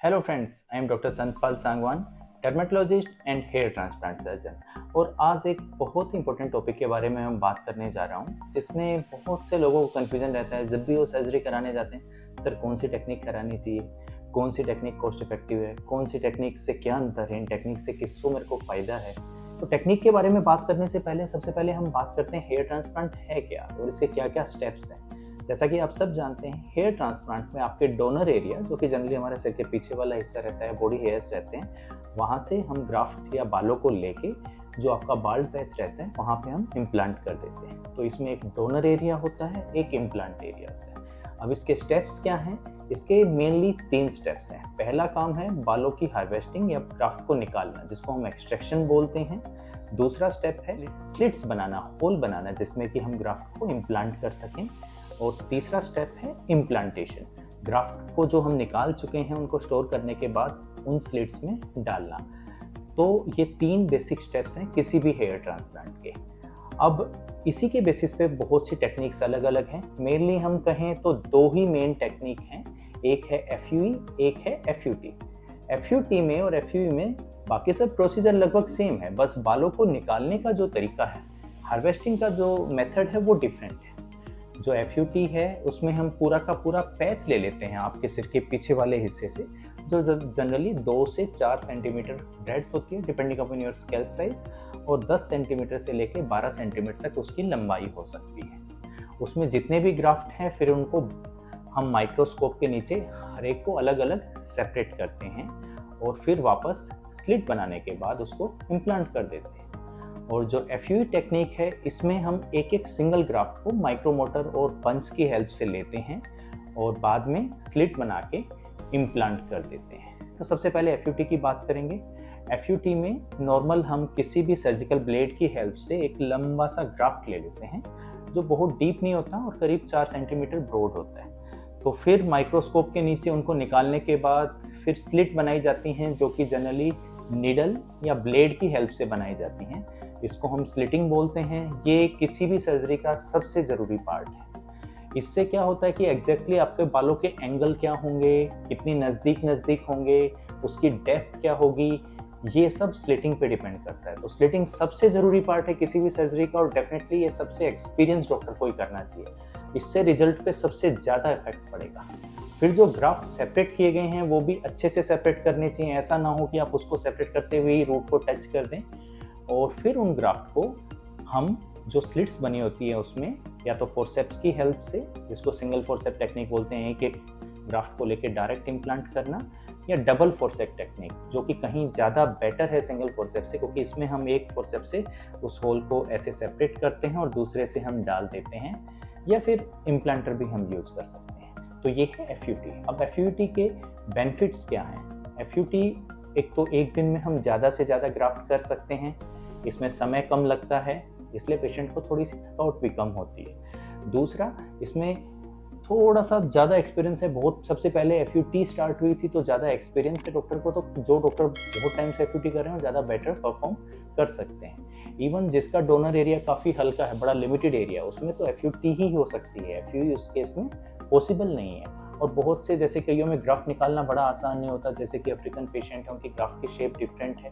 Hello friends, I am doctor Santpal Sangwan, dermatologist and hair transplant surgeon. और आज एक बहुत ही इंपॉर्टेंट टॉपिक के बारे में हम बात करने जा रहा हूँ, जिसमें बहुत से लोगों को कन्फ्यूजन रहता है जब भी वो सर्जरी कराने जाते हैं। सर, कौन सी टेक्निक करानी चाहिए, कौन सी टेक्निक कॉस्ट इफेक्टिव है, कौन सी टेक्निक से क्या अंतर है, इन टेक्निक से किसको मेरे को फ़ायदा है। तो टेक्निक के बारे में बात करने से पहले सबसे पहले हम बात करते हैं हेयर ट्रांसप्लांट है क्या और इसके क्या क्या स्टेप्स हैं। जैसा कि आप सब जानते हैं, हेयर ट्रांसप्लांट में आपके डोनर एरिया, जो कि जनरली हमारे सिर के पीछे वाला हिस्सा रहता है, बॉडी हेयर्स रहते हैं, वहाँ से हम ग्राफ्ट या बालों को लेके जो आपका बाल्ड पैच रहता है वहाँ पे हम इम्प्लांट कर देते हैं। तो इसमें एक डोनर एरिया होता है, एक इम्प्लांट एरिया होता है। अब इसके स्टेप्स क्या हैं? इसके मेनली 3 स्टेप्स हैं। पहला काम है बालों की हार्वेस्टिंग या ग्राफ्ट को निकालना, जिसको हम एक्सट्रैक्शन बोलते हैं। दूसरा स्टेप है स्लिट्स बनाना, होल बनाना, जिसमें कि हम ग्राफ्ट को इम्प्लांट कर सकें। और तीसरा स्टेप है इम्प्लांटेशन, ग्राफ्ट को जो हम निकाल चुके हैं उनको स्टोर करने के बाद उन स्लिट्स में डालना। तो ये 3 बेसिक स्टेप्स हैं किसी भी हेयर ट्रांसप्लांट के। अब इसी के बेसिस पे बहुत सी टेक्निक्स अलग अलग हैं। मेनली हम कहें तो 2 ही मेन टेक्निक हैं, एक है FUE, एक है FUT। FUT में और FUE में बाकी सब प्रोसीजर लगभग सेम है, बस बालों को निकालने का जो तरीका है, हार्वेस्टिंग का जो मेथड है वो डिफरेंट है। जो FUT है उसमें हम पूरा का पूरा पैच ले लेते हैं आपके सिर के पीछे वाले हिस्से से, जो जनरली 2 से 4 सेंटीमीटर ब्रेड्थ होती है depending upon your scalp size, और 10 सेंटीमीटर से लेके 12 सेंटीमीटर तक उसकी लंबाई हो सकती है। उसमें जितने भी ग्राफ्ट हैं फिर उनको हम माइक्रोस्कोप के नीचे हर एक को अलग अलग सेपरेट करते हैं और फिर वापस स्लिट बनाने के बाद उसको इम्प्लांट कर देते हैं। और जो FUE टेक्निक है इसमें हम एक एक सिंगल ग्राफ्ट को माइक्रोमोटर और पंच की हेल्प से लेते हैं और बाद में स्लिट बना के इम्प्लांट कर देते हैं। तो सबसे पहले FUT की बात करेंगे। FUT में नॉर्मल हम किसी भी सर्जिकल ब्लेड की हेल्प से एक लंबा सा ग्राफ्ट ले लेते हैं जो बहुत डीप नहीं होता और करीब 4 सेंटीमीटर ब्रॉड होता है। तो फिर माइक्रोस्कोप के नीचे उनको निकालने के बाद फिर स्लिट बनाई जाती हैं, जो कि जनरली नीडल या ब्लेड की हेल्प से बनाई जाती हैं। इसको हम स्लिटिंग बोलते हैं। ये किसी भी सर्जरी का सबसे ज़रूरी पार्ट है। इससे क्या होता है कि एग्जैक्टली आपके बालों के एंगल क्या होंगे, कितनी नज़दीक होंगे, उसकी डेप्थ क्या होगी, ये सब स्लिटिंग पे डिपेंड करता है। तो स्लिटिंग सबसे ज़रूरी पार्ट है किसी भी सर्जरी का, और डेफिनेटली ये सबसे एक्सपीरियंस डॉक्टर को ही करना चाहिए। इससे रिजल्ट पे सबसे ज़्यादा इफेक्ट पड़ेगा। फिर जो ग्राफ्ट सेपरेट किए गए हैं वो भी अच्छे से सेपरेट करने चाहिए। ऐसा ना हो कि आप उसको सेपरेट करते हुए ही रूट को टच कर दें। और फिर उन ग्राफ्ट को हम जो स्लिट्स बनी होती है उसमें या तो फोर्सेप्स की हेल्प से, जिसको सिंगल फोर्सेप टेक्निक बोलते हैं, एक ग्राफ्ट को लेके डायरेक्ट इम्प्लांट करना, या डबल फोर्सेप टेक्निक, जो कि कहीं ज़्यादा बेटर है सिंगल फोर्सेप से, क्योंकि इसमें हम एक फोर्सेप से उस होल को ऐसे सेपरेट करते हैं और दूसरे से हम डाल देते हैं, या फिर इम्प्लांटर भी हम यूज कर सकते हैं। तो ये है FUT। अब FUT के बेनिफिट्स क्या हैं? FUT एक तो एक दिन में हम ज़्यादा से ज़्यादा ग्राफ्ट कर सकते हैं, इसमें समय कम लगता है, इसलिए पेशेंट को थोड़ी सी थकावट भी कम होती है। दूसरा, इसमें थोड़ा सा ज़्यादा एक्सपीरियंस है। बहुत सबसे पहले FUT स्टार्ट हुई थी तो ज़्यादा एक्सपीरियंस है डॉक्टर को, तो जो डॉक्टर बहुत टाइम से FUT कर रहे हैं ज़्यादा बेटर परफॉर्म कर सकते हैं। इवन जिसका डोनर एरिया काफ़ी हल्का है, बड़ा लिमिटेड एरिया, उसमें तो FUT ही हो सकती है, FUE उस केस में पॉसिबल नहीं है। और बहुत से जैसे कईयों में ग्राफ्ट निकालना बड़ा आसान नहीं होता, जैसे कि अफ्रीकन पेशेंट है, उनकी ग्राफ्ट की शेप डिफरेंट है,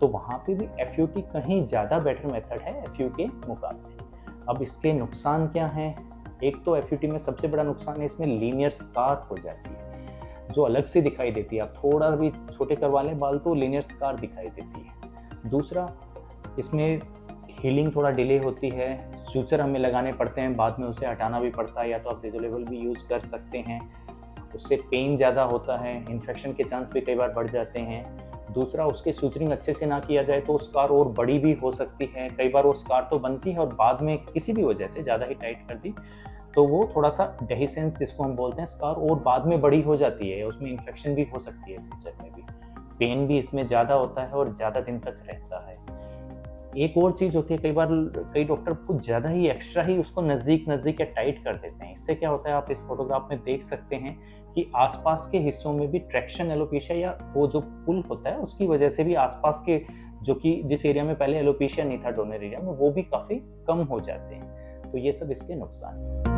तो वहाँ पे भी FUT कहीं ज़्यादा बेटर मेथड है FUE के मुकाबले। अब इसके नुकसान क्या हैं? एक तो FUT में सबसे बड़ा नुकसान है इसमें लीनियर स्कार हो जाती है, जो अलग से दिखाई देती है। आप थोड़ा भी छोटे करवा लें बाल तो लीनियर स्कार दिखाई देती है। दूसरा, इसमें हीलिंग थोड़ा डिले होती है, सूचर हमें लगाने पड़ते हैं, बाद में उसे हटाना भी पड़ता है, या तो आप रिजोल्वेबल भी यूज़ कर सकते हैं। उससे पेन ज़्यादा होता है, इन्फेक्शन के चांस भी कई बार बढ़ जाते हैं। दूसरा, उसके सूचरिंग अच्छे से ना किया जाए तो स्कार और बड़ी भी हो सकती है। कई बार वो स्कार तो बनती है और बाद में किसी भी वजह से ज़्यादा ही टाइट कर दी तो वो थोड़ा सा डेहिसेंस जिसको हम बोलते हैं, स्कार और बाद में बड़ी हो जाती है, उसमें इन्फेक्शन भी हो सकती है फ्यूचर में भी। पेन भी इसमें ज़्यादा होता है और ज़्यादा दिन तक रहता है। एक और चीज़ होती है, कई बार कई डॉक्टर कुछ ज़्यादा ही एक्स्ट्रा ही उसको नज़दीक या टाइट कर देते हैं। इससे क्या होता है, आप इस फोटोग्राफ में देख सकते हैं कि आसपास के हिस्सों में भी ट्रैक्शन एलोपेशिया या वो जो पुल होता है उसकी वजह से भी आसपास के जो कि जिस एरिया में पहले एलोपेशिया नहीं था डोनर एरिया में, वो भी काफ़ी कम हो जाते हैं। तो ये सब इसके नुकसान हैं।